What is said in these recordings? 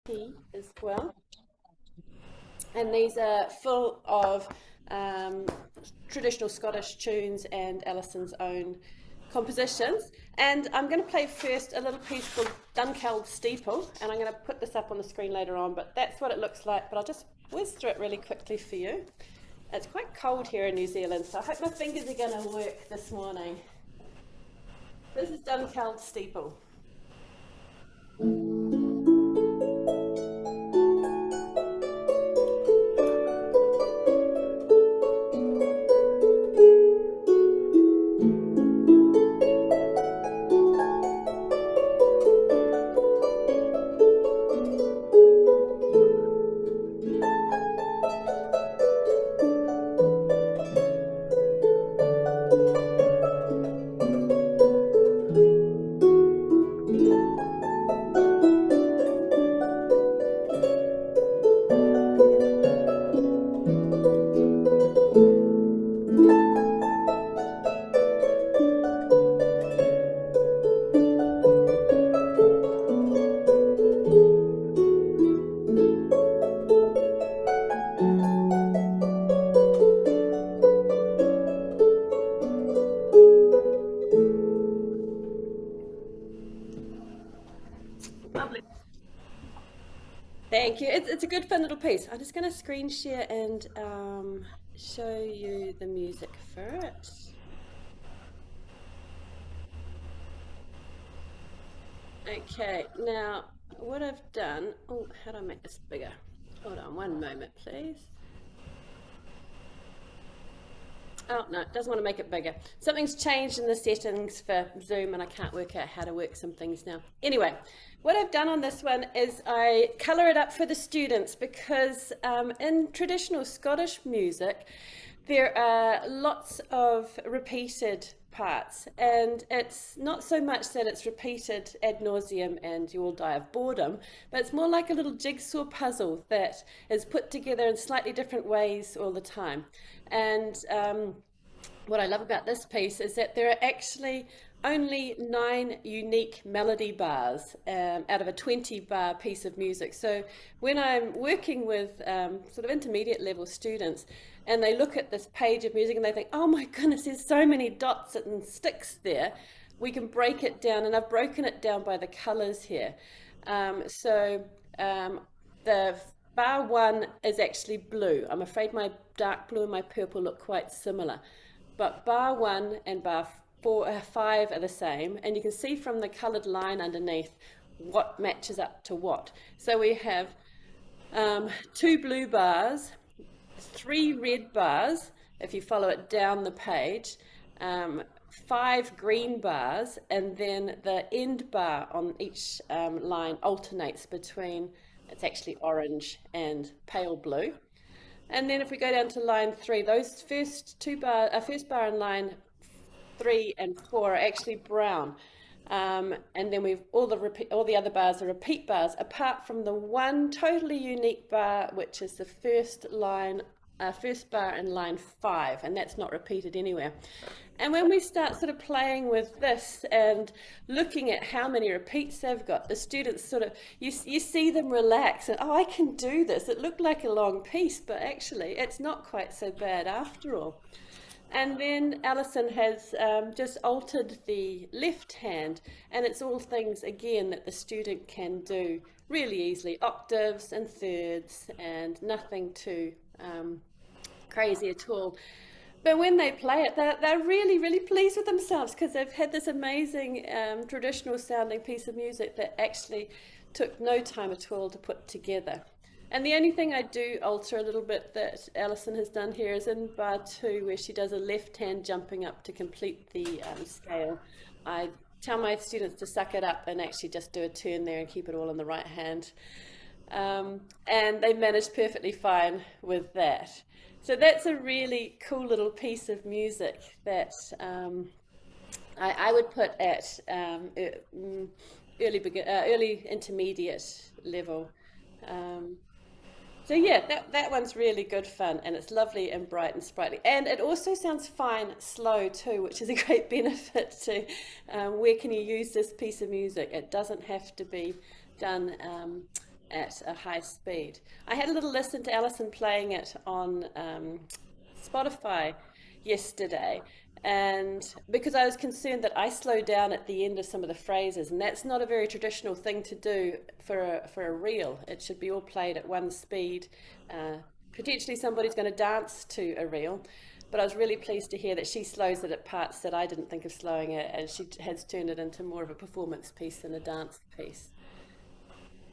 tea as well. And these are full of traditional Scottish tunes and Alison's own compositions. And I'm going to play first a little piece called Dunkeld Steeple, and I'm going to put this up on the screen later on, but that's what it looks like. But I'll just whiz through it really quickly for you. It's quite cold here in New Zealand, so I hope my fingers are going to work this morning. This is Dunkeld Steeple. Thank you. It's a good fun little piece. I'm just going to screen share and show you the music for it. Okay, now what I've done, oh, how do I make this bigger? Hold on one moment, please. Oh, no, it doesn't want to make it bigger. Something's changed in the settings for Zoom and I can't work out how to work some things now. Anyway, what I've done on this one is I colour it up for the students because in traditional Scottish music, there are lots of repeated parts, and it's not so much that it's repeated ad nauseum and you all die of boredom, but it's more like a little jigsaw puzzle that is put together in slightly different ways all the time. And what I love about this piece is that there are actually only 9 unique melody bars out of a 20-bar piece of music. So when I'm working with sort of intermediate level students and they look at this page of music and they think, oh my goodness, there's so many dots and sticks there, we can break it down, and I've broken it down by the colours here. The bar 1 is actually blue. I'm afraid my dark blue and my purple look quite similar, but bar 1 and bar 5 are the same, and you can see from the coloured line underneath what matches up to what. So we have 2 blue bars, 3 red bars if you follow it down the page, 5 green bars, and then the end bar on each line alternates between, it's actually orange and pale blue. And then if we go down to line 3, those first bar in line 3 and 4 are actually brown, and then we've all the other bars are repeat bars, apart from the one totally unique bar, which is the first bar in line 5, and that's not repeated anywhere. And when we start sort of playing with this and looking at how many repeats they've got, the students sort of, you see them relax and, oh, I can do this. It looked like a long piece, but actually it's not quite so bad after all. And then Allison has just altered the left hand, and it's all things, again, that the student can do really easily, octaves and thirds, and nothing too crazy at all. But when they play it, they're really, really pleased with themselves because they've had this amazing traditional sounding piece of music that actually took no time at all to put together. And the only thing I do alter a little bit that Allison has done here is in bar 2, where she does a left hand jumping up to complete the scale. I tell my students to suck it up and actually just do a turn there and keep it all in the right hand. And they managed perfectly fine with that. So that's a really cool little piece of music that I would put at early intermediate level. So yeah, that one's really good fun, and it's lovely and bright and sprightly, and it also sounds fine slow too, which is a great benefit to where can you use this piece of music. It doesn't have to be done at a high speed. I had a little listen to Allison playing it on Spotify yesterday, and because I was concerned that I slow down at the end of some of the phrases, and that's not a very traditional thing to do for a reel. It should be all played at one speed. Potentially somebody's going to dance to a reel, but I was really pleased to hear that she slows it at parts that I didn't think of slowing it, and she has turned it into more of a performance piece than a dance piece.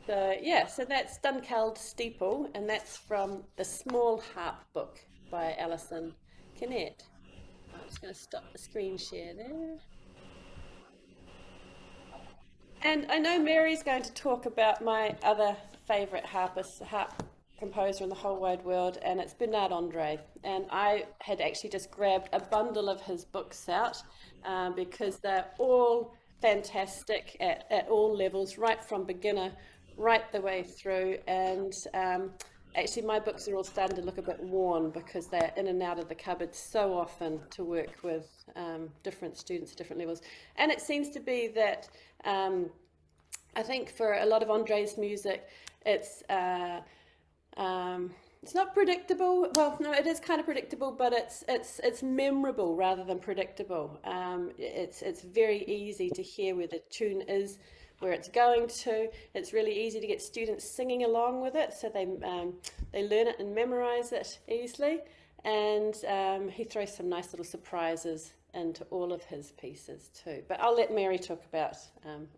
So yeah, so that's Dunkeld Steeple, and that's from the Small Harp book by Allison Kinnaird. I'm just going to stop the screen share there. And I know Mary's going to talk about my other favourite harp composer in the whole wide world, and it's Bernard Andre. And I had actually just grabbed a bundle of his books out because they're all fantastic at all levels, right from beginner right the way through. And actually my books are all starting to look a bit worn because they're in and out of the cupboard so often to work with different students at different levels. And it seems to be that I think for a lot of Andre's music, it's not predictable. Well, no, it is kind of predictable, but it's memorable rather than predictable. It's very easy to hear where the tune is, where it's going to. It's really easy to get students singing along with it, so they learn it and memorize it easily. And he throws some nice little surprises into all of his pieces too. But I'll let Mary talk about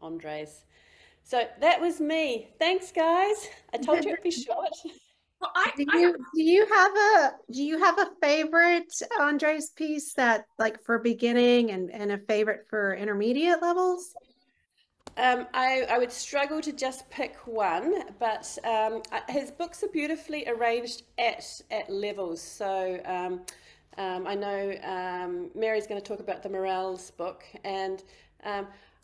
Andre's. So that was me. Thanks, guys. I told you it'd be short. Well, do you have a favorite Andres piece that like for beginning and a favorite for intermediate levels? I would struggle to just pick one, but his books are beautifully arranged at levels. So I know Mary's going to talk about the Morales book, and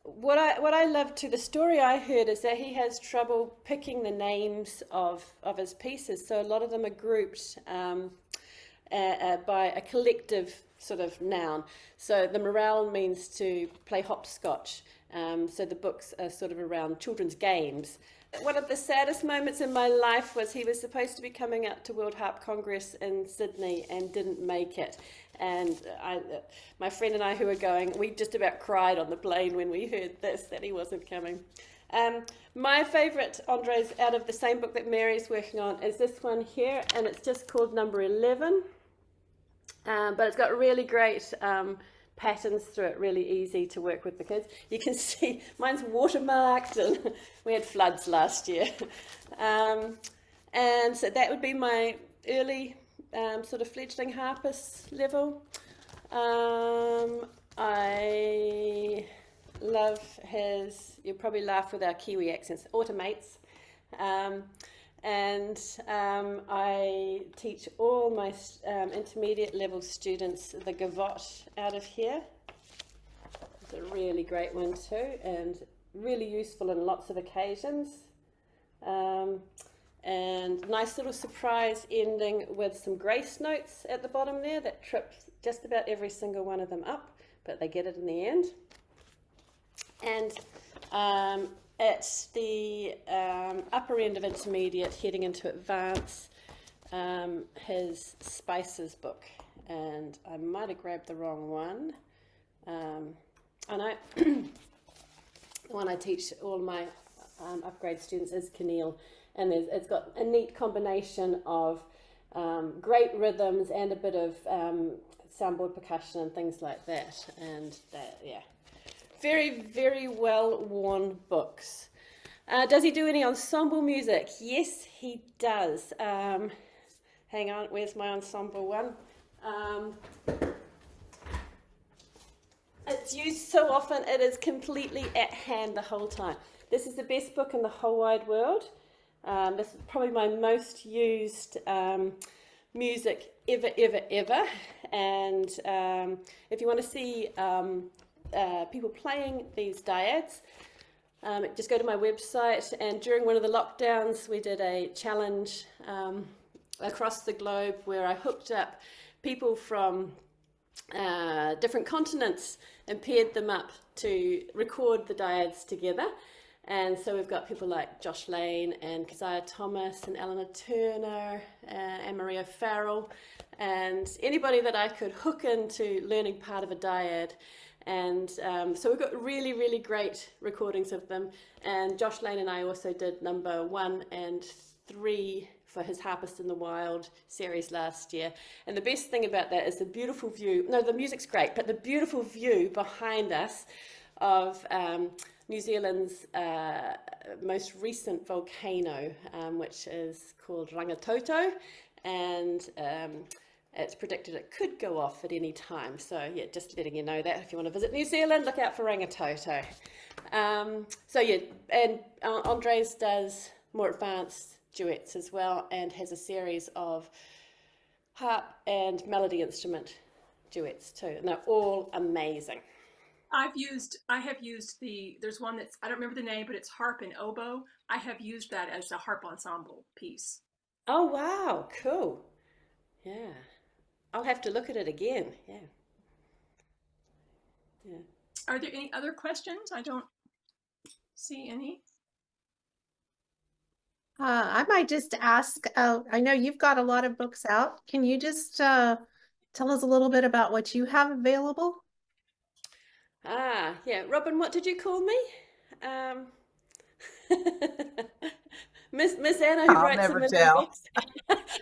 what I love too, the story I heard is that he has trouble picking the names of his pieces. So a lot of them are grouped by a collective sort of noun. So the morale means to play hopscotch. So the books are sort of around children's games. One of the saddest moments in my life was he was supposed to be coming out to World Harp Congress in Sydney and didn't make it. And my friend and I who were going, we just about cried on the plane when we heard this, that he wasn't coming. My favourite Andres out of the same book that Mary's working on is this one here, and it's just called number 11. But it's got really great patterns through it, really easy to work with the kids. You can see mine's watermarked, and we had floods last year. And so that would be my early sort of fledgling harpist level. I love his, you'll probably laugh with our Kiwi accents, automates. And I teach all my intermediate level students the gavotte out of here. It's a really great one too, and really useful in lots of occasions. And nice little surprise ending with some grace notes at the bottom there that trips just about every single one of them up, but they get it in the end. And at the upper end of intermediate, heading into advanced, his Spices book, and I might have grabbed the wrong one. And the one I teach all my upgrade students is Keneal, and it's got a neat combination of great rhythms and a bit of soundboard percussion and things like that, and that, yeah. Very, very well-worn books. Does he do any ensemble music? Yes, he does. Hang on, where's my ensemble one? It's used so often, it is completely at hand the whole time. This is the best book in the whole wide world. This is probably my most used music ever. And if you want to see people playing these dyads, just go to my website, and during one of the lockdowns we did a challenge across the globe where I hooked up people from different continents and paired them up to record the dyads together, And so we've got people like Josh Lane and Keziah Thomas and Eleanor Turner and Maria Farrell, and anybody that I could hook into learning part of a dyad. And so we've got really, really great recordings of them. And Josh Lane and I also did number 1 and 3 for his Harpist in the Wild series last year. And the best thing about that is the beautiful view. No, the music's great, but the beautiful view behind us of New Zealand's most recent volcano, which is called Rangitoto, and it's predicted it could go off at any time. So yeah, just letting you know that if you want to visit New Zealand, look out for Rangitoto. So yeah, and Andres does more advanced duets as well, and has a series of harp and melody instrument duets too, and they're all amazing. I have used there's one that's, I don't remember the name, but it's harp and oboe. I have used that as a harp ensemble piece. Oh, wow. Cool. Yeah. I'll have to look at it again. Yeah. Yeah. Are there any other questions? I don't see any. I might just ask, I know you've got a lot of books out. Can you just tell us a little bit about what you have available? Yeah. Robbin, what did you call me? Miss Anna, who writes never them tell.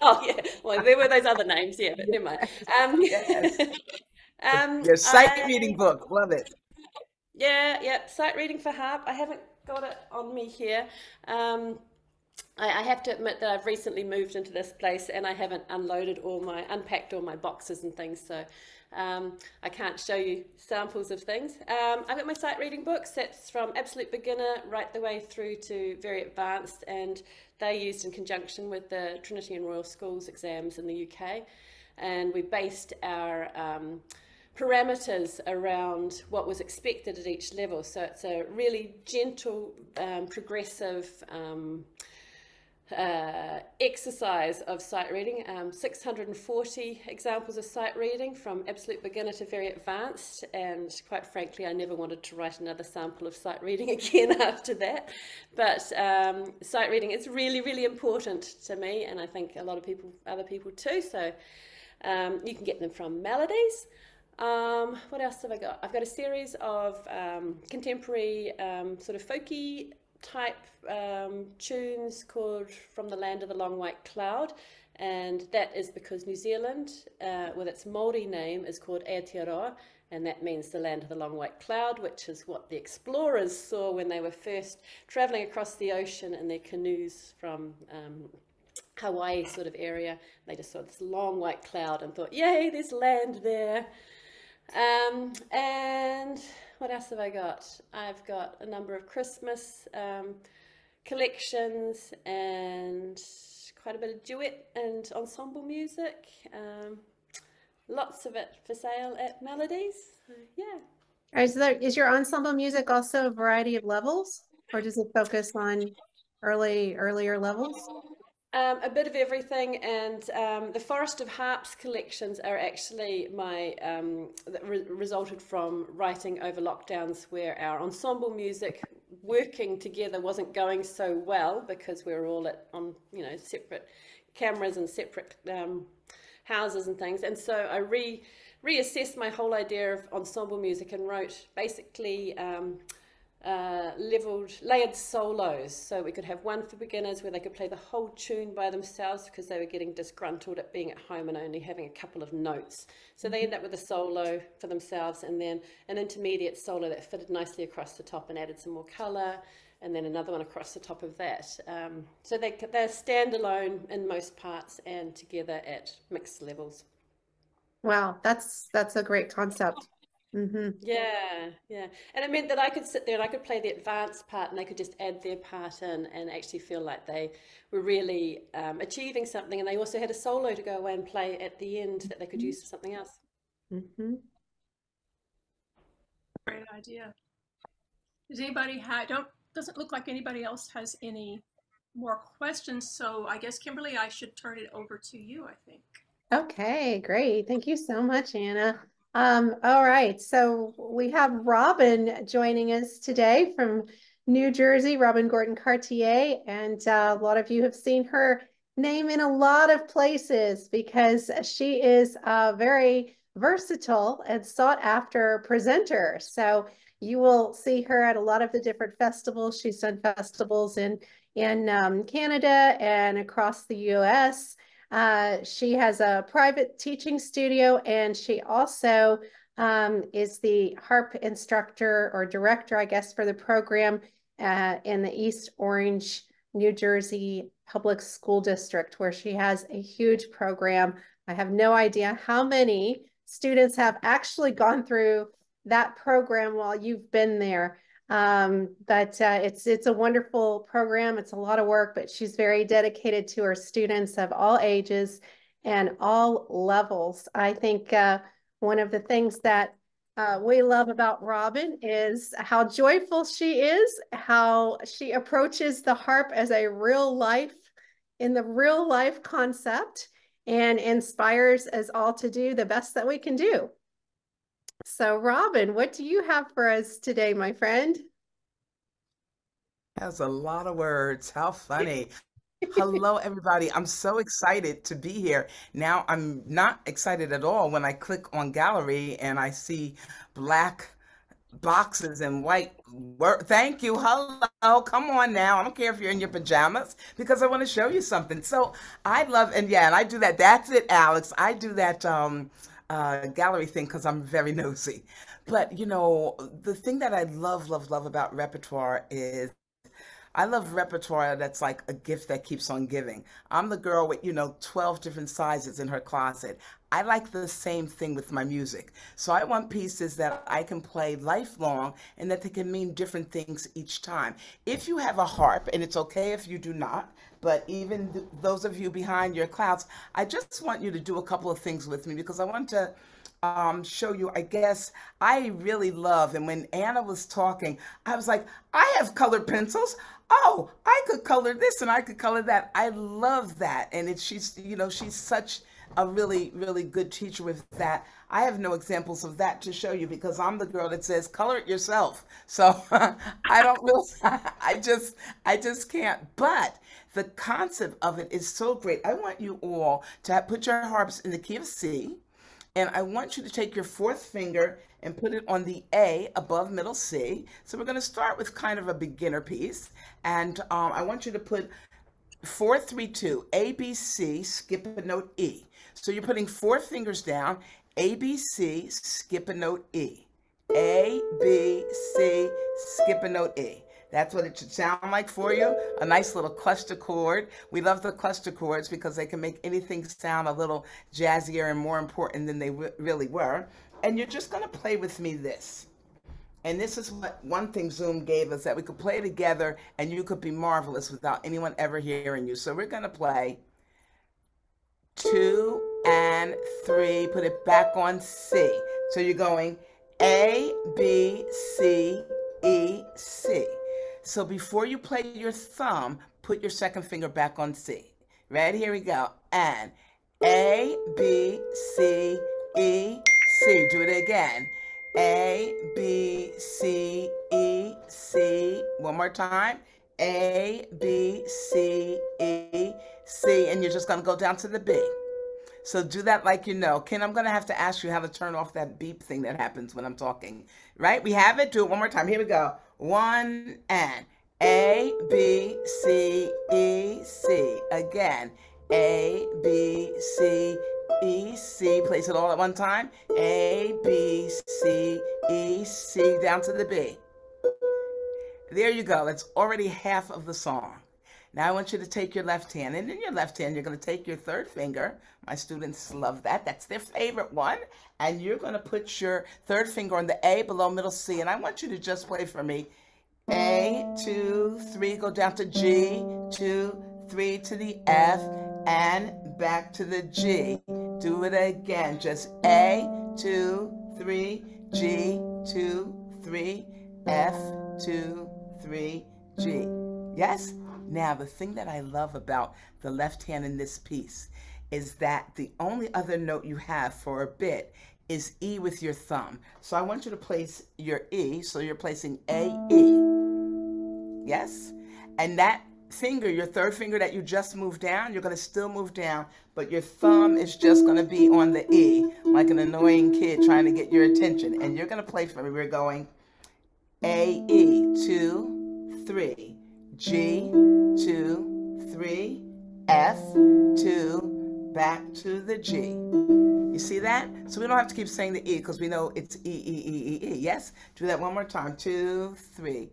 Oh, yeah. Well, there were those other names, yeah, but never mind. Yes. Your sight reading book, love it. Yeah, sight reading for harp. I haven't got it on me here. I have to admit that I've recently moved into this place and I haven't unpacked all my boxes and things, so I can't show you samples of things. I've got my sight reading books. That's from absolute beginner right the way through to very advanced, and they're used in conjunction with the Trinity and Royal Schools exams in the UK. And we based our parameters around what was expected at each level. So it's a really gentle, progressive exercise of sight reading, 640 examples of sight reading from absolute beginner to very advanced, and quite frankly I never wanted to write another sample of sight reading again after that. But sight reading is really, really important to me, and I think a lot of other people too. So you can get them from Melodies. What else have I got? I've got a series of contemporary sort of folky type tunes called From the Land of the Long White Cloud, and that is because New Zealand with its Māori name is called Aotearoa, and that means the land of the long white cloud, which is what the explorers saw when they were first traveling across the ocean in their canoes from Hawaii sort of area. They just saw this long white cloud and thought, yay, there's land there. And what else have I got? I've got a number of Christmas collections and quite a bit of duet and ensemble music. Lots of it for sale at Melodies. Yeah. Is your ensemble music also a variety of levels, or does it focus on earlier levels? A bit of everything, and the Forest of Harps collections are actually my that resulted from writing over lockdowns where our ensemble music working together wasn't going so well because we were all on separate cameras and separate houses and things, and so I reassessed my whole idea of ensemble music and wrote basically layered solos, so we could have one for beginners where they could play the whole tune by themselves because they were getting disgruntled at being at home and only having a couple of notes, so they end up with a solo for themselves, and then an intermediate solo that fitted nicely across the top and added some more color, and then another one across the top of that. So they're standalone in most parts and together at mixed levels. Wow, that's a great concept. Mm-hmm. Yeah, and it meant that I could sit there and I could play the advanced part and they could just add their part in and actually feel like they were really achieving something, and they also had a solo to go away and play at the end that they could use for something else. Mm-hmm. Great idea. Does anybody doesn't look like anybody else has any more questions, so I guess Kimberly, I should turn it over to you, I think. Okay, great. Thank you so much, Anna. All right, so we have Robbin joining us today from New Jersey, Robbin Gordon-Cartier, and a lot of you have seen her name in a lot of places because she is a very versatile and sought after presenter. So you will see her at a lot of the different festivals. She's done festivals in Canada and across the US. She has a private teaching studio, and she also is the harp instructor or director, I guess, for the program in the East Orange, New Jersey Public School District, where she has a huge program. I have no idea how many students have actually gone through that program while you've been there. But it's a wonderful program. It's a lot of work, but she's very dedicated to her students of all ages and all levels. I think one of the things that we love about Robbin is how joyful she is, how she approaches the harp as a real life, in the real life concept, and inspires us all to do the best that we can do. So Robbin, what do you have for us today, my friend? That's a lot of words. How funny. Hello, everybody. I'm so excited to be here. Now, I'm not excited at all when I click on gallery and I see black boxes and white work. Thank you. Hello. Come on now. I don't care if you're in your pajamas because I want to show you something. So I love, and I do that. That's it, Alex. I do that gallery thing because I'm very nosy. But, the thing that I love about repertoire is I love repertoire that's like a gift that keeps on giving. I'm the girl with, 12 different sizes in her closet. I like the same thing with my music. So I want pieces that I can play lifelong and that they can mean different things each time. If you have a harp, and it's okay if you do not, but even those of you behind your clouds, I just want you to do a couple of things with me because I want to show you, I guess, I really love, and when Anna was talking, I was like, I have colored pencils. Oh, I could color this and I could color that. I love that. And she's such a really, really good teacher with that. I have no examples of that to show you because I'm the girl that says, color it yourself. So I don't really, I just can't. But the concept of it is so great. I want you all to put your harps in the key of C. And I want you to take your fourth finger and put it on the A above middle C. So we're going to start with kind of a beginner piece. And I want you to put 4, 3, 2, A, B, C, skip a note E. So you're putting 4 fingers down, A, B, C, skip a note E. A, B, C, skip a note E. That's what it should sound like for you. A nice little cluster chord. We love the cluster chords because they can make anything sound a little jazzier and more important than they really were. And you're just going to play with me this. And this is what one thing Zoom gave us, that we could play together and you could be marvelous without anyone ever hearing you. So we're going to play 2 and 3. Put it back on C. So you're going A, B, C, E, C. So before you play your thumb, put your second finger back on C. Right, here we go. And A, B, C, E, C. Do it again. A, B, C, E, C. One more time. A, B, C, E, C. And you're just going to go down to the B. So do that like you know. Ken, I'm going to have to ask you how to turn off that beep thing that happens when I'm talking. Right? We have it. Do it one more time. Here we go. 1 and A, B, C, E, C. Again. A, B, C, E, C. Place it all at one time. A, B, C, E, C. Down to the B. There you go. That's already half of the song. Now I want you to take your left hand, and in your left hand, you're going to take your third finger. My students love that. That's their favorite one. And you're going to put your third finger on the A below middle C. And I want you to just play for me. A, 2, 3, go down to G, 2, 3 to the F, and back to the G. Do it again. Just A, 2, 3, G, 2, 3, F, 2, 3, G. Yes? Now, the thing that I love about the left hand in this piece is that the only other note you have for a bit is E with your thumb. So I want you to place your E, so you're placing A, E. yes? And that finger, your third finger that you just moved down, you're going to still move down, but your thumb is just going to be on the E, like an annoying kid trying to get your attention. And you're going to play for me. We're going A, E, 2, 3, G, 2, 3, F, 2, back to the G. You see that? So we don't have to keep saying the E because we know it's E, E, E, E, E. Yes? Do that one more time. 2, 3.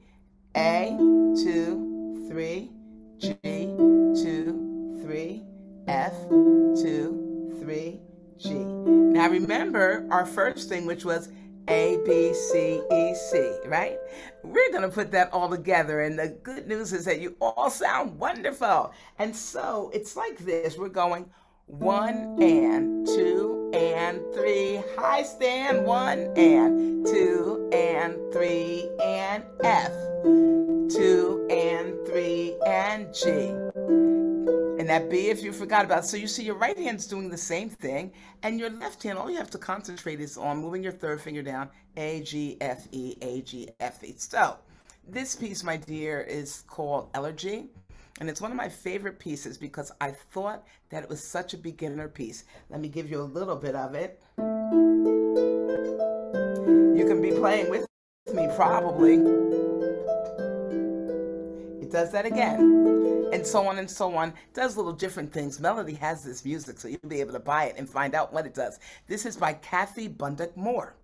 A, 2, 3, G, 2, 3, F, 2, 3, G. Now remember our first thing, which was A, B, C, E, C, right? We're going to put that all together, and the good news is that you all sound wonderful. And so it's like this. We're going 1 and 2 and 3, high stand, 1 and 2 and 3 and F, 2 and 3 and G. And that B, if you forgot about it. So you see your right hand's doing the same thing, and your left hand, all you have to concentrate is on moving your third finger down, A, G, F, E, A, G, F, E. So this piece, my dear, is called Elegy. And it's one of my favorite pieces because I thought that it was such a beginner piece. Let me give you a little bit of it. You can be playing with me probably. It does that again. And so on and so on. It does little different things. Melody has this music, so you'll be able to buy it and find out what it does. This is by Kathy Bundock-Moore.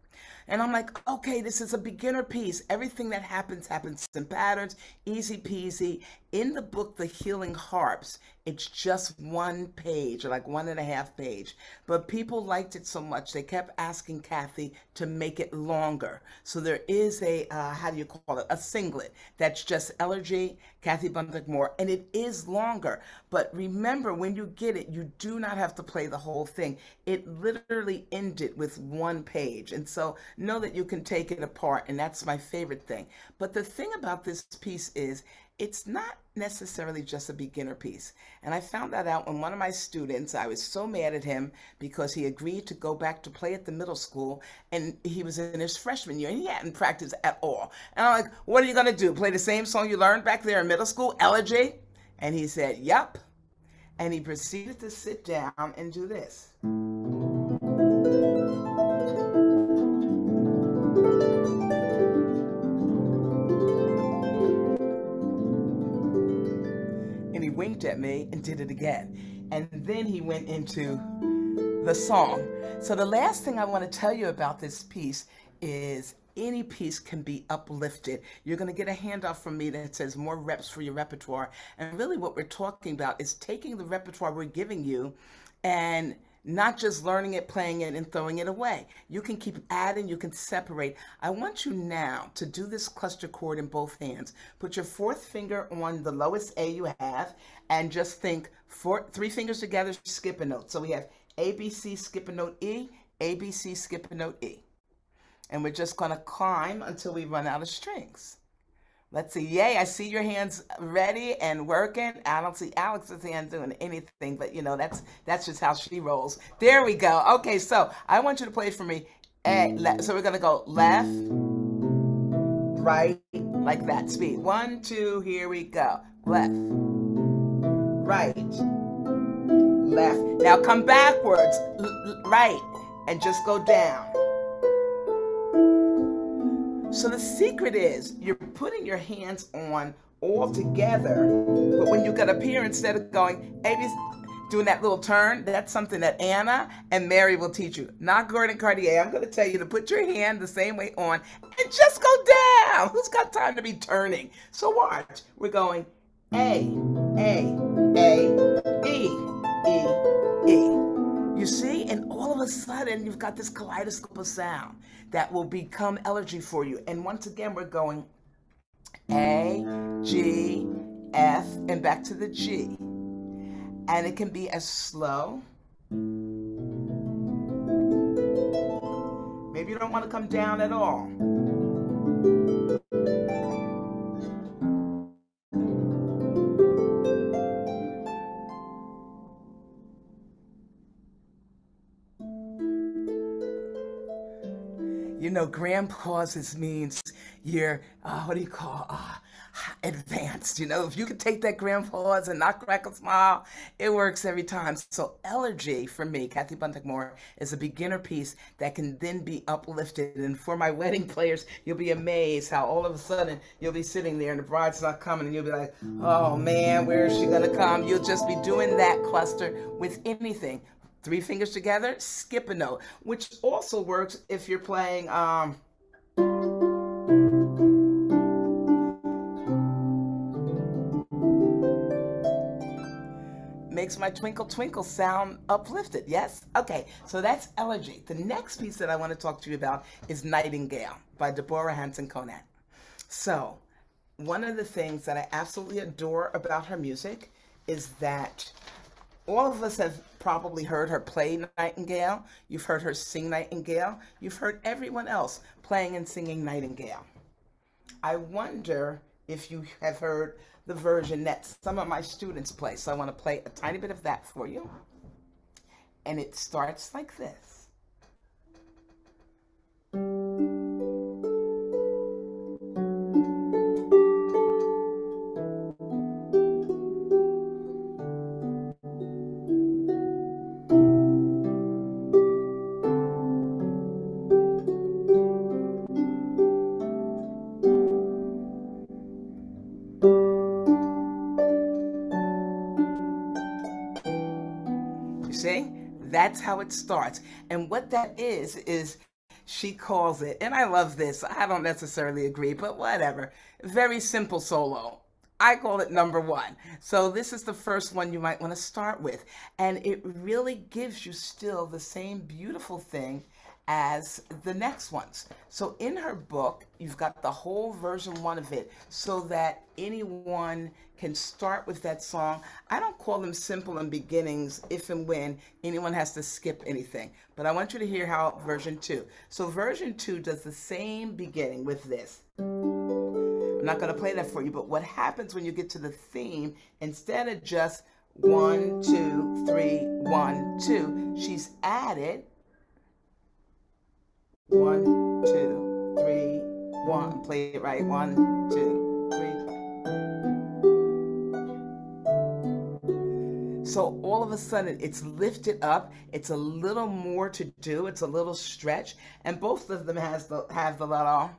And I'm like, okay, this is a beginner piece. Everything that happens in patterns, easy peasy. In the book, The Healing Harps, it's just 1 page, or like 1.5 page. But people liked it so much, they kept asking Kathy to make it longer. So there is a, how do you call it, a singlet that's just Elegy, Kathy Bundock-Moore, and it is longer. But remember, when you get it, you do not have to play the whole thing. It literally ended with 1 page. And so know that you can take it apart, and that's my favorite thing. But the thing about this piece is, it's not necessarily just a beginner piece. And I found that out when one of my students, I was so mad at him because he agreed to go back to play at the middle school, and he was in his freshman year and he hadn't practiced at all. And I'm like, what are you going to do? Play the same song you learned back there in middle school, Elegy? And he said, yup. And he proceeded to sit down and do this. Winked at me and did it again. And then he went into the song. So the last thing I want to tell you about this piece is any piece can be uplifted. You're going to get a handout from me that says more reps for your repertoire. And really what we're talking about is taking the repertoire we're giving you and not just learning it, playing it, and throwing it away. You can keep adding, you can separate. I want you now to do this cluster chord in both hands. Put your 4th finger on the lowest A you have, and just think 3 fingers together, skip a note. So we have A, B, C, skip a note E, A, B, C, skip a note E. And we're just gonna climb until we run out of strings. Let's see, yay, I see your hands ready and working. I don't see Alex's hand doing anything, but you know, that's just how she rolls. There we go. Okay, so I want you to play for me. So we're gonna go left, right, like that, speed. 1, 2, here we go. Left, right, left. Now come backwards, right, and just go down. So the secret is you're putting your hands on all together, but when you get up here, instead of going doing that little turn, that's something that Anna and Mary will teach you. Not Gordon-Cartier. I'm going to tell you to put your hand the same way on and just go down. Who's got time to be turning? So watch. We're going A, E, E, E. You see? And all of a sudden, you've got this kaleidoscope of sound that will become Elegy for you. And once again, we're going A, G, F, and back to the G. And it can be as slow. Maybe you don't want to come down at all. You know, grand pauses means you're, what do you call, advanced. You know, if you can take that grand pause and not crack a smile, it works every time. So Elegy, for me, Kathy Bundock-Moore, is a beginner piece that can then be uplifted. And for my wedding players, you'll be amazed how all of a sudden you'll be sitting there and the bride's not coming and you'll be like, oh man, where is she gonna come? You'll just be doing that cluster with anything. 3 fingers together, skip a note, which also works if you're playing makes my twinkle twinkle sound uplifted. Yes? Okay, so that's Elegy. The next piece that I want to talk to you about is Nightingale by Deborah Henson-Conant. So one of the things that I absolutely adore about her music is that all of us have probably heard her play Nightingale. You've heard her sing Nightingale. You've heard everyone else playing and singing Nightingale. I wonder if you have heard the version that some of my students play. So I want to play a tiny bit of that for you. And it starts like this. See, that's how it starts. And what that is she calls it, and I love this, I don't necessarily agree, but whatever, very simple solo. I call it number 1. So this is the first one you might want to start with. And it really gives you still the same beautiful thing as the next ones. So in her book, you've got the whole version 1 of it so that anyone can start with that song. I don't call them simple and beginnings if and when anyone has to skip anything, but I want you to hear how version 2. So version 2 does the same beginning with this. I'm not going to play that for you, but what happens when you get to the theme, instead of just 1, 2, 3, 1, 2, she's added 1, 2, 3, 1. Play it right. 1, 2, 3. So all of a sudden it's lifted up. It's a little more to do. It's a little stretch, and both of them have the little.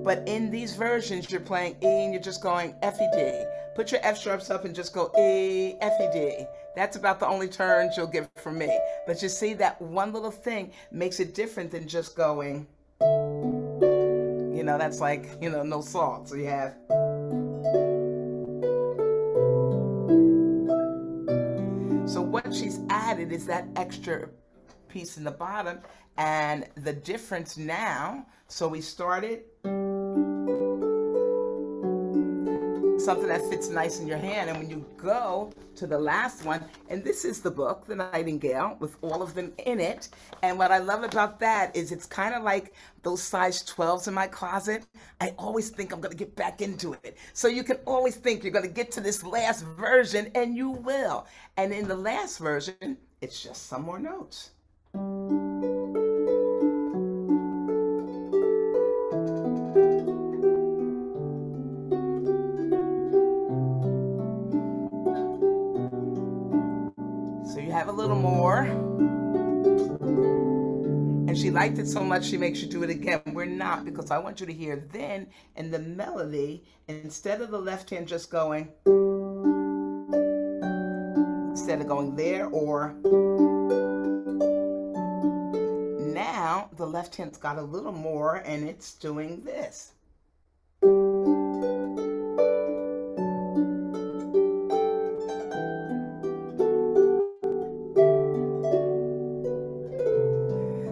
But in these versions, you're playing E and you're just going F, E, D. Put your F sharps up and just go E, F, E, D. That's about the only turns you'll get from me. But you see, that one little thing makes it different than just going, you know, that's like, you know, no salt. So you have. So what she's added is that extra piece in the bottom, and the difference now, so we started something that fits nice in your hand, and when you go to the last one, and this is the book, The Nightingale, with all of them in it, and what I love about that is it's kind of like those size 12s in my closet. I always think I'm going to get back into it. So you can always think you're going to get to this last version, and you will. And in the last version, it's just some more notes. So you have a little more. And she liked it so much, she makes you do it again. We're not, because I want you to hear then in the melody, instead of the left hand just going, instead of going there, or now the left hand's got a little more and it's doing this.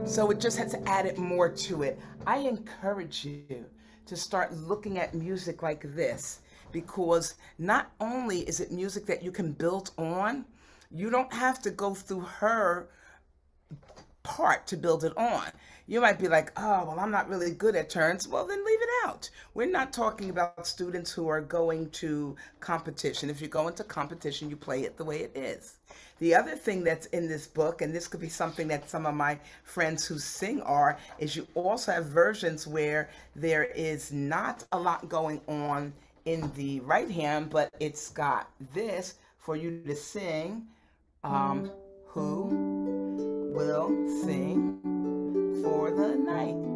So it just has added more to it. I encourage you to start looking at music like this, because not only is it music that you can build on, you don't have to go through her part to build it on. You might be like, oh, well, I'm not really good at turns. Well, then leave it out. We're not talking about students who are going to competition. If you go into competition, you play it the way it is. The other thing that's in this book, and this could be something that some of my friends who sing are, is you also have versions where there is not a lot going on in the right hand, but it's got this for you to sing. Who will sing for the Nightingale?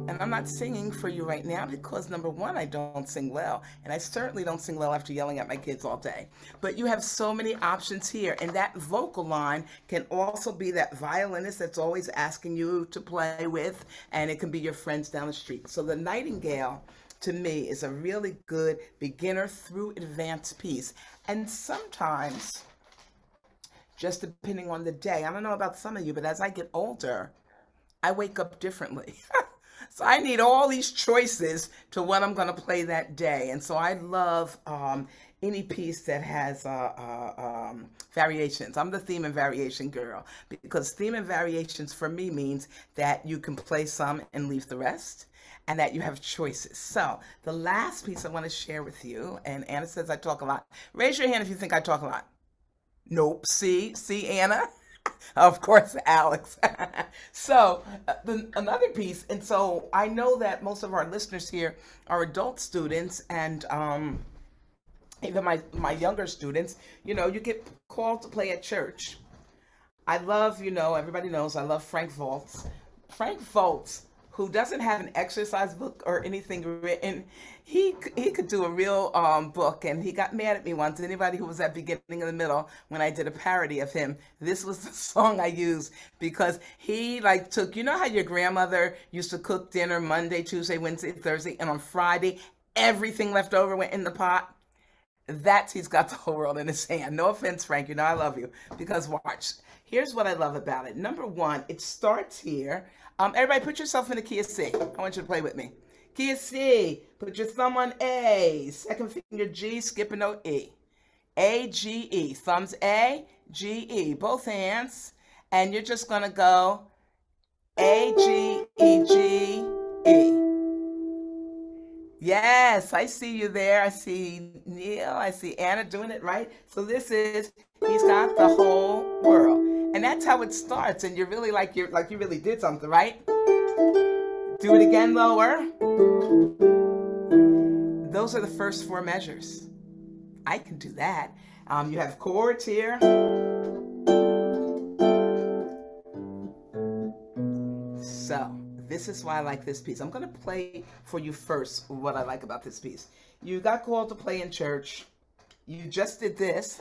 And I'm not singing for you right now because, number one, I don't sing well, and I certainly don't sing well after yelling at my kids all day. But you have so many options here, and that vocal line can also be that violinist that's always asking you to play with, and it can be your friends down the street. So the Nightingale, to me, is a really good beginner through advanced piece. And sometimes, just depending on the day, I don't know about some of you, but as I get older, I wake up differently. So I need all these choices to what I'm going to play that day. And so I love any piece that has variations. I'm the theme and variation girl, because theme and variations for me means that you can play some and leave the rest, and that you have choices. So the last piece I want to share with you, and Anna says I talk a lot. Raise your hand if you think I talk a lot. Nope. See, Anna? Of course, Alex. So another piece, and so I know that most of our listeners here are adult students, and even my younger students, you get called to play at church. I love, everybody knows I love Frank Voltz. Frank Voltz, who doesn't have an exercise book or anything written, he could do a real book, and he got mad at me once. Anybody who was at beginning of the middle, when I did a parody of him, this was the song I used, because he took, how your grandmother used to cook dinner Monday, Tuesday, Wednesday, Thursday, and on Friday, everything left over went in the pot? He's got the whole world in his hand. No offense, Frank, I love you, because watch. Here's what I love about it. Number one, it starts here. Everybody put yourself in the key of C. I want you to play with me. Key of C, put your thumb on A, second finger G, skip a note E. A, G, E, thumbs A, G, E, both hands, and you're just gonna go A, G, E, G, E. Yes, I see you there. I see Neil, I see Anna doing it right. So he's got the whole world. And that's how it starts, and you're really you really did something, right? Do it again, lower. Those are the first four measures. I can do that. You have chords here. So this is why I like this piece. I'm going to play for you first what I like about this piece. You got called to play in church. You just did this.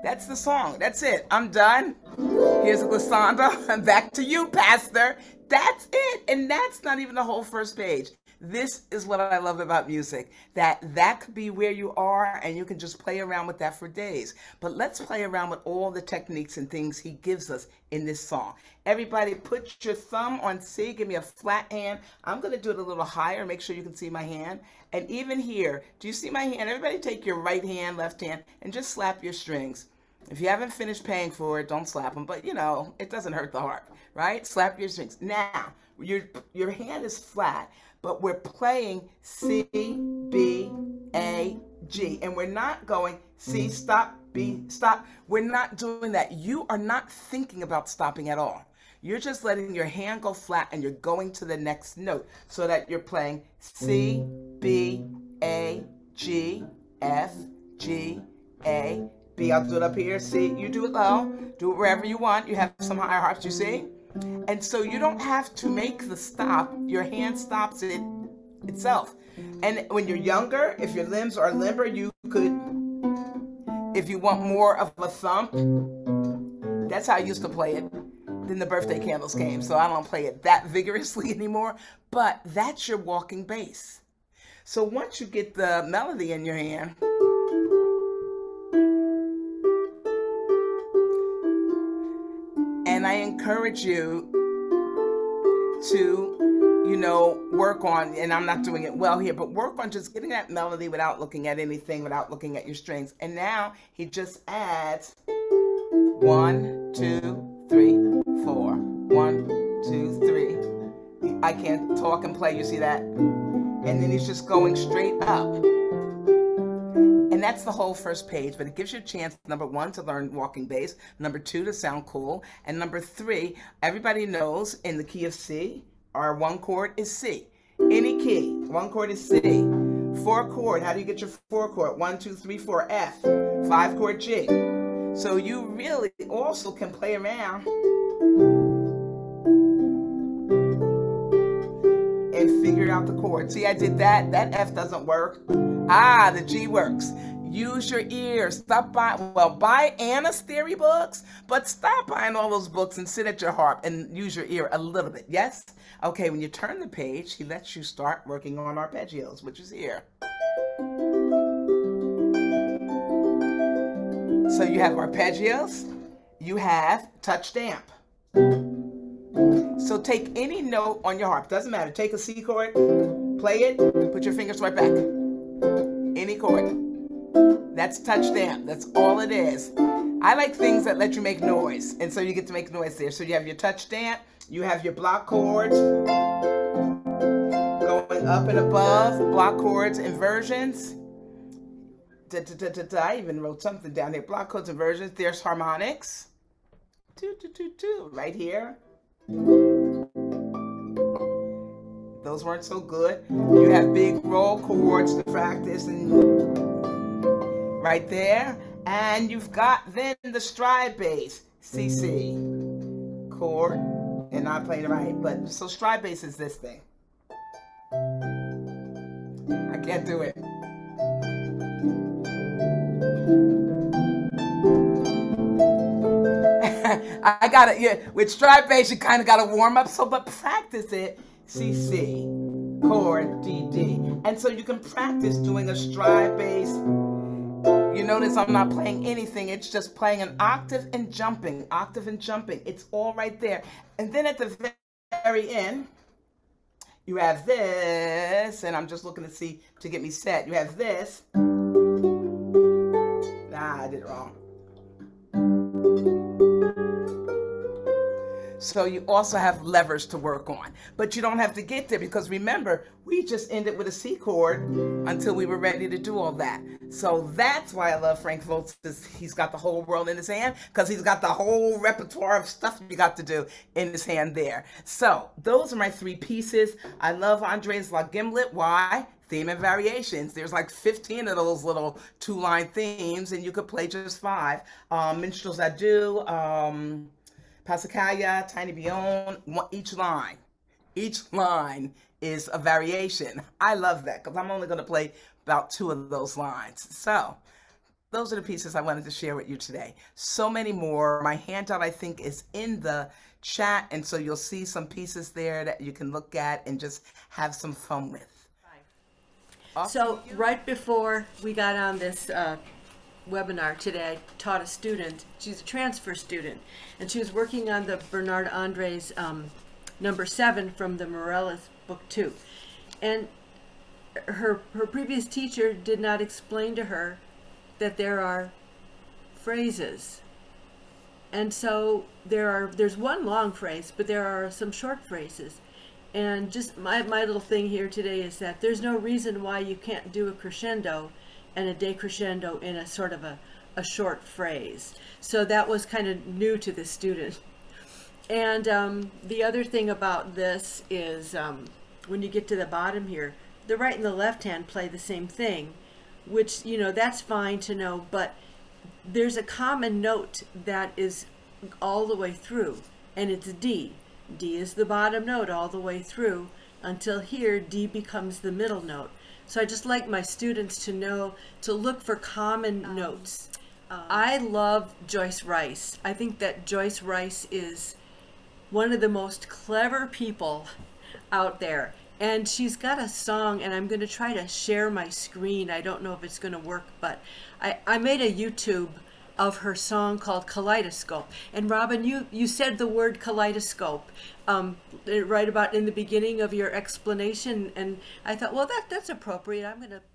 That's the song. That's it. I'm done. Here's a glissando. I'm back to you, Pastor. That's it. And that's not even the whole first page. This is what I love about music, that could be where you are, and you can just play around with that for days. But let's play around with all the techniques and things he gives us in this song. Everybody put your thumb on C. Give me a flat hand. I'm going to do it a little higher. Make sure you can see my hand. And even here, do you see my hand? Everybody take your right hand, left hand, and just slap your strings. If you haven't finished paying for it, don't slap them. But, it doesn't hurt the heart, right? Slap your strings. Now, your hand is flat, but we're playing C, B, A, G. And we're not going C, stop, B, stop. We're not doing that. You are not thinking about stopping at all. You're just letting your hand go flat, and you're going to the next note, so that you're playing C, B, A, G, F, G, A, B. I'll do it up here. C, you do it low. Do it wherever you want. You have some higher harps, you see? And so you don't have to make the stop. Your hand stops it itself. And when you're younger, if your limbs are limber, you could, if you want more of a thump, that's how I used to play it. then the birthday candles came. So I don't play it that vigorously anymore, but that's your walking bass. So once you get the melody in your hand, and I encourage you to, work on, and I'm not doing it well here, but work on just getting that melody without looking at anything, without looking at your strings. And now he just adds 1, 2, 3, 4. 1, 2, 3. I can't talk and play, you see that? And then he's just going straight up. And that's the whole first page, but it gives you a chance, number 1, to learn walking bass, number 2, to sound cool, and number 3, everybody knows in the key of C, our 1 chord is C. Any key, 1 chord is C. 4 chord, how do you get your 4 chord? 1, 2, 3, 4, F. 5 chord G. So you really also can play around and figure out the chord. See, I did that. That F doesn't work. The G works. Use your ears. Stop buying, buy Anna's theory books, but stop buying all those books and sit at your harp and use your ear a little bit. Yes? Okay, when you turn the page, he lets you start working on arpeggios, which is here. So you have arpeggios, you have touch stamp. So take any note on your harp, doesn't matter. Take a C chord, play it, put your fingers right back. Any chord. That's touch stamp, that's all it is. I like things that let you make noise, and so you get to make noise there. So you have your touch stamp, you have your block chords, going up and above, block chords, inversions. I even wrote something down here. Block chords, inversions. There's harmonics. Right here. Those weren't so good. You have big roll chords to practice, and right there. And you've got then the stride bass. CC chord, and not playing it right. But so stride bass is this thing. I can't do it. I got it. Yeah, with stride bass, you kind of got to warm up. So, but practice it. C, C, chord, D, D. And so you can practice doing a stride bass. You notice I'm not playing anything. It's just playing an octave and jumping, octave and jumping. It's all right there. And then at the very end, you have this, and I'm just looking to see to get me set. You have this. I did it wrong. So you also have levers to work on, but you don't have to get there because remember, we just ended with a C chord until we were ready to do all that. So that's why I love Frank Voltz. He's got the whole world in his hand because he's got the whole repertoire of stuff you got to do in his hand there. So those are my 3 pieces. I love Andre's La Gimlet. Why? Theme and variations. There's like 15 of those little 2-line themes, and you could play just 5. Minstrel's Adieu, Passacaglia, Tiny Beyond, each line is a variation. I love that because I'm only going to play about 2 of those lines. So those are the pieces I wanted to share with you today. So many more. My handout, I think, is in the chat, and so you'll see some pieces there that you can look at and just have some fun with. So right before we got on this webinar today, I taught a student. She's a transfer student, and she was working on the Bernard André's number 7 from the Morellis book 2. And her previous teacher did not explain to her that there are phrases. And so there's one long phrase, but there are some short phrases. And just my little thing here today is that there's no reason why you can't do a crescendo and a decrescendo in a sort of a short phrase. So that was kind of new to the student. And the other thing about this is when you get to the bottom here, the right and the left hand play the same thing, which, you know, that's fine to know, but there's a common note that is all the way through, and it's D. D is the bottom note all the way through until here D becomes the middle note. So I just like my students to know to look for common notes. I love Joyce Rice. I think that Joyce Rice is one of the most clever people out there. And she's got a song, and I'm going to try to share my screen. I don't know if it's going to work, but I made a YouTube of her song called Kaleidoscope. And Robbin, you said the word kaleidoscope right about in the beginning of your explanation, and I thought, well, that's appropriate. I'm going to play.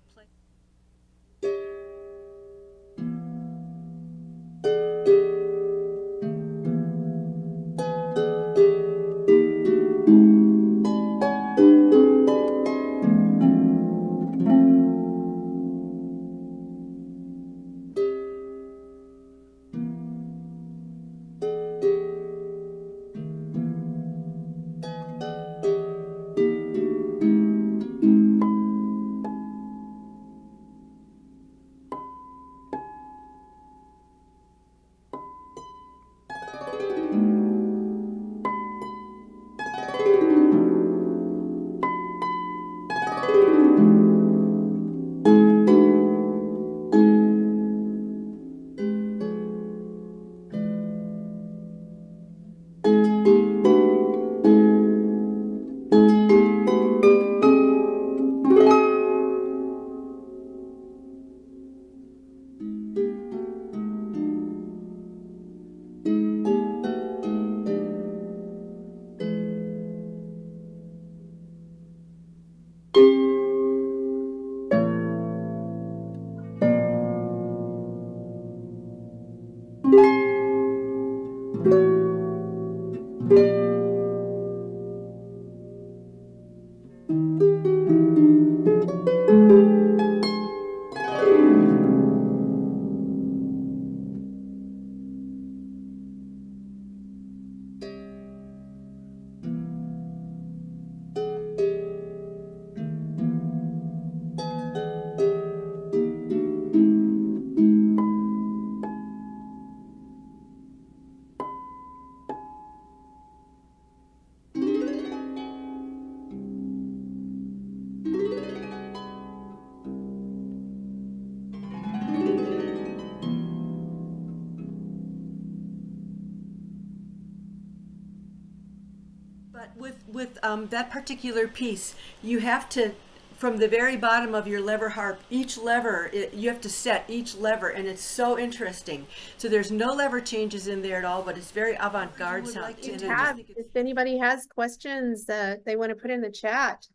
But with that particular piece, you have to, from the very bottom of your lever harp, each lever, you have to set each lever, and it's so interesting. So there's no lever changes in there at all, but it's very avant-garde sound. If anybody has questions that they want to put in the chat,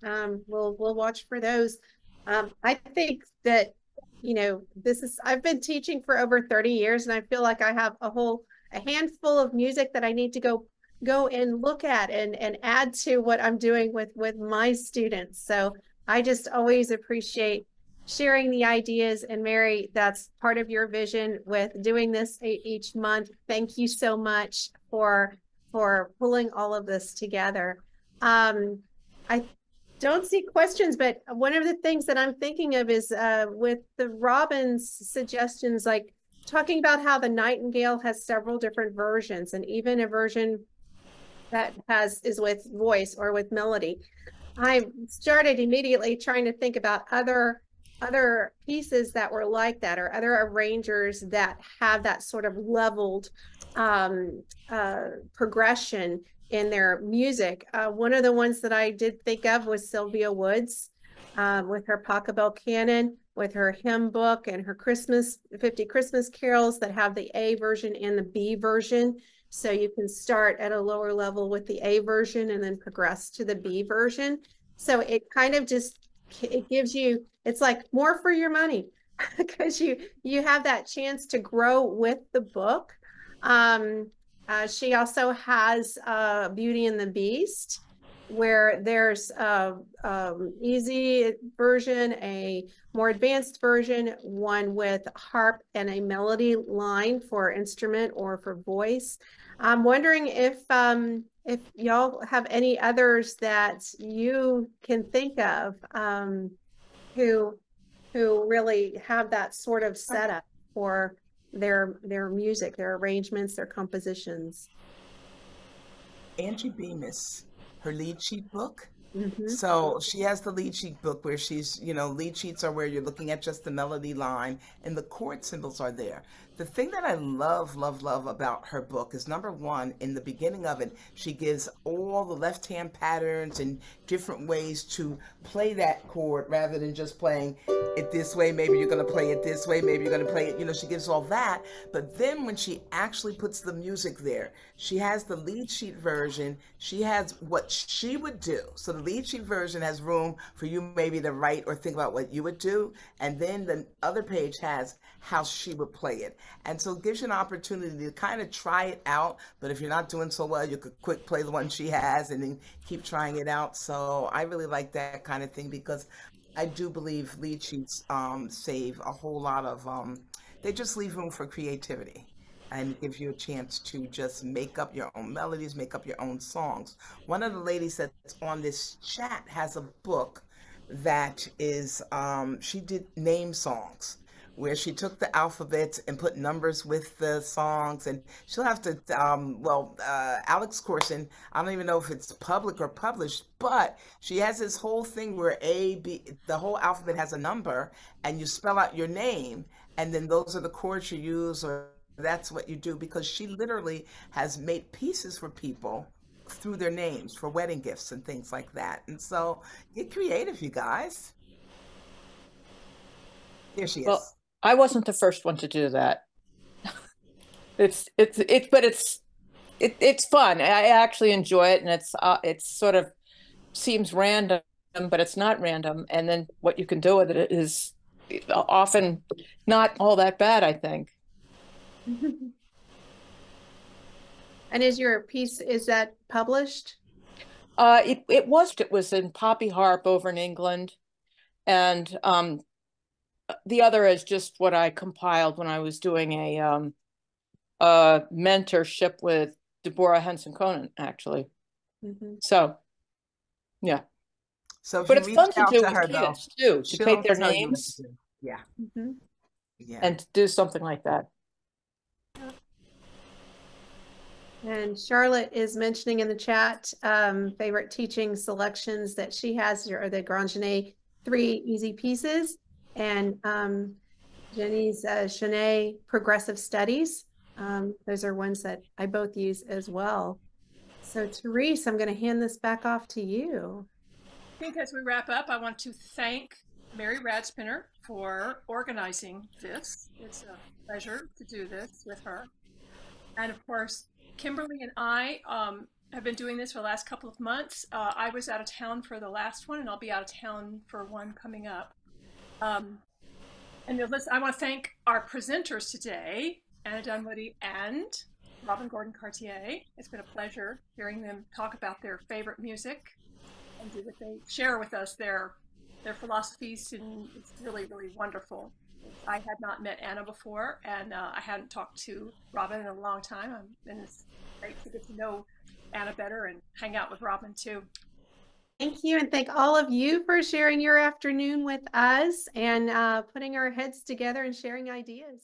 we'll watch for those. I think that, you know, I've been teaching for over 30 years, and I feel like I have a handful of music that I need to go and look at and add to what I'm doing with my students. So I just always appreciate sharing the ideas. And Mary, that's part of your vision with doing this each month. Thank you so much for pulling all of this together. I don't see questions, but one of the things that I'm thinking of is with the Robbin's suggestions, like talking about how the Nightingale has several different versions, and even a version that is with voice or with melody. I started immediately trying to think about other pieces that were like that, or other arrangers that have that sort of leveled progression in their music. One of the ones that I did think of was Sylvia Woods with her Pachelbel canon, with her hymn book and her 50 Christmas carols that have the A version and the B version. So you can start at a lower level with the A version and then progress to the B version. So it kind of it gives you, it's like more for your money because you have that chance to grow with the book. She also has Beauty and the Beast, where there's easy version, a more advanced version, one with harp and a melody line for instrument or for voice. I'm wondering if y'all have any others that you can think of who really have that sort of setup for their music, their arrangements, their compositions. Angie Bemis, her lead sheet book. Mm-hmm. So she has the lead sheet book where she's, lead sheets are where you're looking at just the melody line and the chord symbols are there. The thing that I love, love, love about her book is, number one, in the beginning of it, she gives all the left-hand patterns and different ways to play that chord rather than just playing it this way. Maybe you're going to play it this way. Maybe you're going to play it, you know, she gives all that. But then when she actually puts the music there, she has the lead sheet version. She has what she would do. So the lead sheet version has room for you maybe to write or think about what you would do. And then the other page has how she would play it. And so it gives you an opportunity to kind of try it out. But if you're not doing so well, you could quick play the one she has and then keep trying it out. So I really like that kind of thing, because I do believe lead sheets save a whole lot of, they just leave room for creativity and give you a chance to just make up your own melodies, make up your own songs. One of the ladies that's on this chat has a book that is, she did name songs, where she took the alphabet and put numbers with the songs, and she'll have to, Alex Corson, I don't even know if it's public or published, but she has this whole thing where A, B, the whole alphabet has a number, and you spell out your name, and then those are the chords you use, or that's what you do, because she literally has made pieces for people through their names for wedding gifts and things like that. And so get creative, you guys. There she is. Well, I wasn't the first one to do that. It's fun. I actually enjoy it, and it's sort of seems random, but it's not random. And then what you can do with it is often not all that bad, I think. And is your piece, is that published? It was in Poppy Harp over in England, and the other is just what I compiled when I was doing a mentorship with Deborah Henson-Conant, actually. So, yeah. So, but it's fun to do her, with kids too, to take their tell you what names, to do. Yeah. Yeah. and to do something like that. And Charlotte is mentioning in the chat favorite teaching selections that she has are the Grand-Genet 3 easy pieces, and Jenny's Chenet Progressive Studies. Those are ones that I both use as well. So Therese, I'm going to hand this back off to you. I think as we wrap up, I want to thank Mary Radspinner for organizing this. It's a pleasure to do this with her. And of course, Kimberly and I have been doing this for the last couple of months. I was out of town for the last one, and I'll be out of town for one coming up. And I want to thank our presenters today, Anna Dunwoodie and Robbin Gordon-Cartier. It's been a pleasure hearing them talk about their favorite music and do what they share with us their philosophies, and it's really, really wonderful. I had not met Anna before, and I hadn't talked to Robbin in a long time, and it's great to get to know Anna better and hang out with Robbin too. Thank you, and thank all of you for sharing your afternoon with us and putting our heads together and sharing ideas.